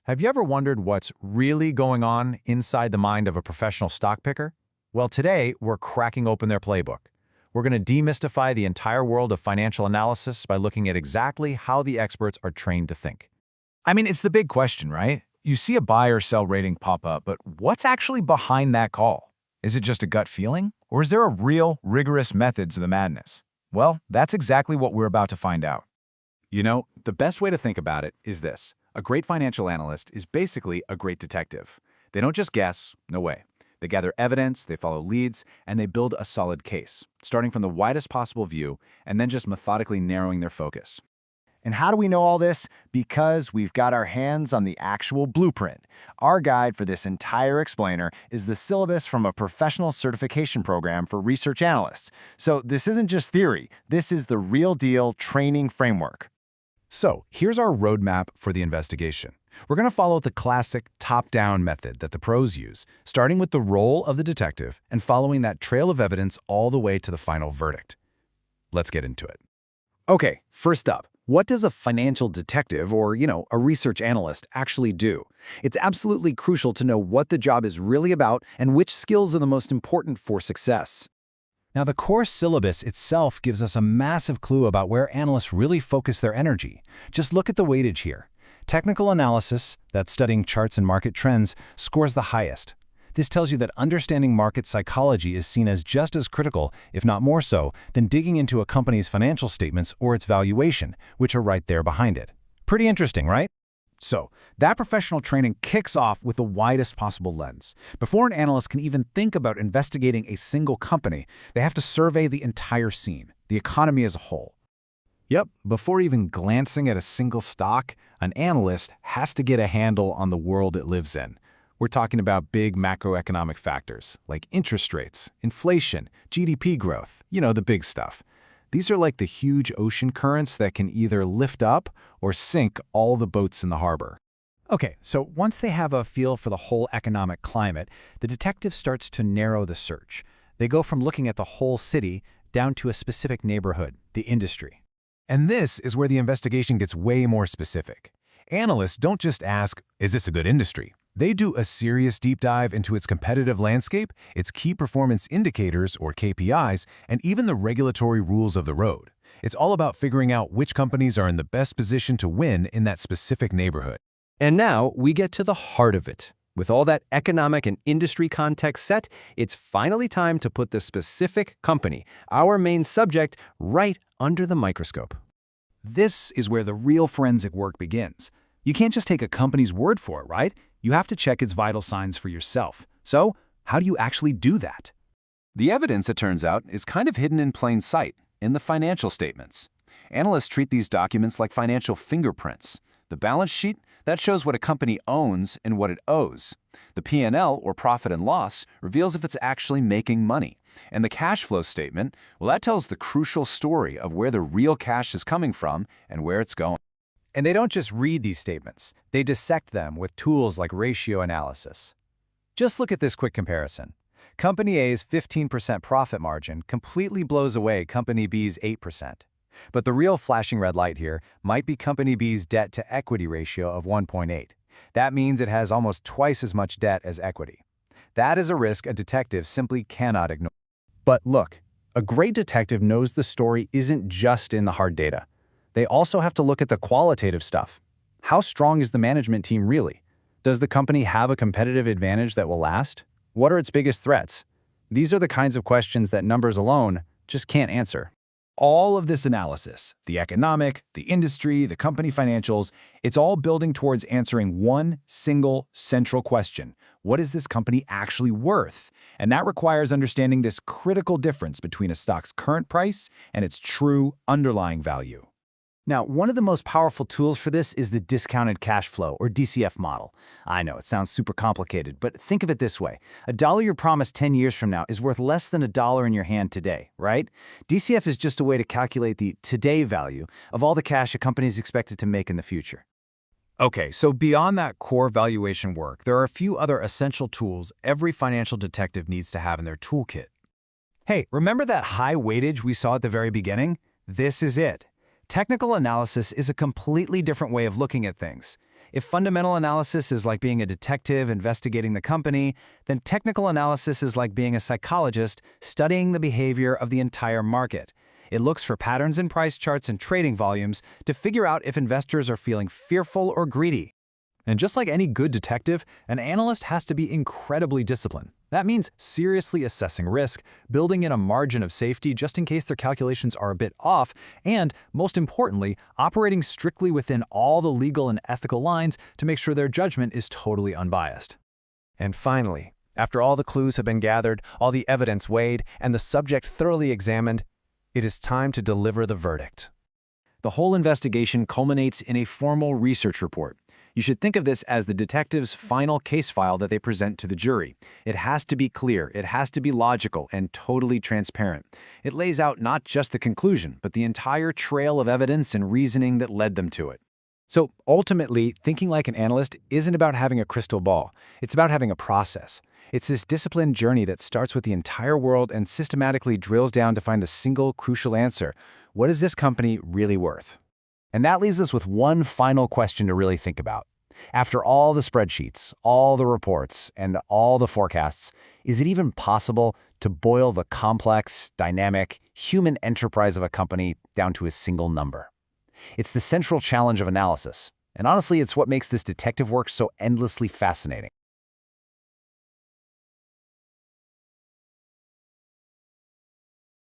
Have you ever wondered what's really going on inside the mind of a professional stock picker? Well, today we're cracking open their playbook. We're going to demystify the entire world of financial analysis by looking at exactly how the experts are trained to think. It's the big question, right? You see a buy or sell rating pop up, but what's actually behind that call? Is it just a gut feeling? Or is there a real, rigorous method to the madness? Well, that's exactly what we're about to find out. The best way to think about it is this. A great financial analyst is basically a great detective. They don't just guess, no way. They gather evidence, they follow leads, and they build a solid case, starting from the widest possible view and then just methodically narrowing their focus. And how do we know all this? Because we've got our hands on the actual blueprint. Our guide for this entire explainer is the syllabus from a professional certification program for research analysts. So this isn't just theory, this is the real deal training framework. So here's our roadmap for the investigation. We're going to follow the classic top-down method that the pros use, starting with the role of the detective and following that trail of evidence all the way to the final verdict. Let's get into it. Okay, first up, what does a financial detective or, a research analyst actually do? It's absolutely crucial to know what the job is really about and which skills are the most important for success. Now, the course syllabus itself gives us a massive clue about where analysts really focus their energy. Just look at the weightage here. Technical analysis, that's studying charts and market trends, scores the highest. This tells you that understanding market psychology is seen as just as critical, if not more so, than digging into a company's financial statements or its valuation, which are right there behind it. Pretty interesting, right? So, that professional training kicks off with the widest possible lens. Before an analyst can even think about investigating a single company, they have to survey the entire scene, the economy as a whole. Yep, before even glancing at a single stock, an analyst has to get a handle on the world it lives in. We're talking about big macroeconomic factors like interest rates, inflation, GDP growth, the big stuff. These are like the huge ocean currents that can either lift up or sink all the boats in the harbor. Okay, so once they have a feel for the whole economic climate, the detective starts to narrow the search. They go from looking at the whole city down to a specific neighborhood, the industry. And this is where the investigation gets way more specific. Analysts don't just ask, is this a good industry? They do a serious deep dive into its competitive landscape, its key performance indicators or KPIs, and even the regulatory rules of the road. It's all about figuring out which companies are in the best position to win in that specific neighborhood. And now we get to the heart of it. With all that economic and industry context set, it's finally time to put the specific company, our main subject, right under the microscope. This is where the real forensic work begins. You can't just take a company's word for it, right? You have to check its vital signs for yourself. So, how do you actually do that? The evidence, it turns out, is kind of hidden in plain sight, in the financial statements. Analysts treat these documents like financial fingerprints. The balance sheet, that shows what a company owns and what it owes. The P&L, or profit and loss, reveals if it's actually making money. And the cash flow statement, well, that tells the crucial story of where the real cash is coming from and where it's going. And they don't just read these statements, they dissect them with tools like ratio analysis. Just look at this quick comparison. Company A's 15% profit margin completely blows away Company B's 8%. But the real flashing red light here might be Company B's debt-to-equity ratio of 1.8. That means it has almost twice as much debt as equity. That is a risk a detective simply cannot ignore. But look, a great detective knows the story isn't just in the hard data. They also have to look at the qualitative stuff. How strong is the management team really? Does the company have a competitive advantage that will last? What are its biggest threats? These are the kinds of questions that numbers alone just can't answer. All of this analysis, the economic, the industry, the company financials, it's all building towards answering one single central question. What is this company actually worth? And that requires understanding this critical difference between a stock's current price and its true underlying value. Now, one of the most powerful tools for this is the discounted cash flow, or DCF model. I know, it sounds super complicated, but think of it this way. A dollar you're promised 10 years from now is worth less than a dollar in your hand today, right? DCF is just a way to calculate the today value of all the cash a company is expected to make in the future. Okay, so beyond that core valuation work, there are a few other essential tools every financial detective needs to have in their toolkit. Hey, remember that high weightage we saw at the very beginning? This is it. Technical analysis is a completely different way of looking at things. If fundamental analysis is like being a detective investigating the company, then technical analysis is like being a psychologist studying the behavior of the entire market. It looks for patterns in price charts and trading volumes to figure out if investors are feeling fearful or greedy. And just like any good detective, an analyst has to be incredibly disciplined. That means seriously assessing risk, building in a margin of safety just in case their calculations are a bit off, and, most importantly, operating strictly within all the legal and ethical lines to make sure their judgment is totally unbiased. And finally, after all the clues have been gathered, all the evidence weighed, and the subject thoroughly examined, it is time to deliver the verdict. The whole investigation culminates in a formal research report. You should think of this as the detective's final case file that they present to the jury. It has to be clear, it has to be logical, and totally transparent. It lays out not just the conclusion, but the entire trail of evidence and reasoning that led them to it. So ultimately, thinking like an analyst isn't about having a crystal ball. It's about having a process. It's this disciplined journey that starts with the entire world and systematically drills down to find a single crucial answer. What is this company really worth? And that leaves us with one final question to really think about. After all the spreadsheets, all the reports, and all the forecasts, is it even possible to boil the complex, dynamic, human enterprise of a company down to a single number? It's the central challenge of analysis, and honestly, it's what makes this detective work so endlessly fascinating.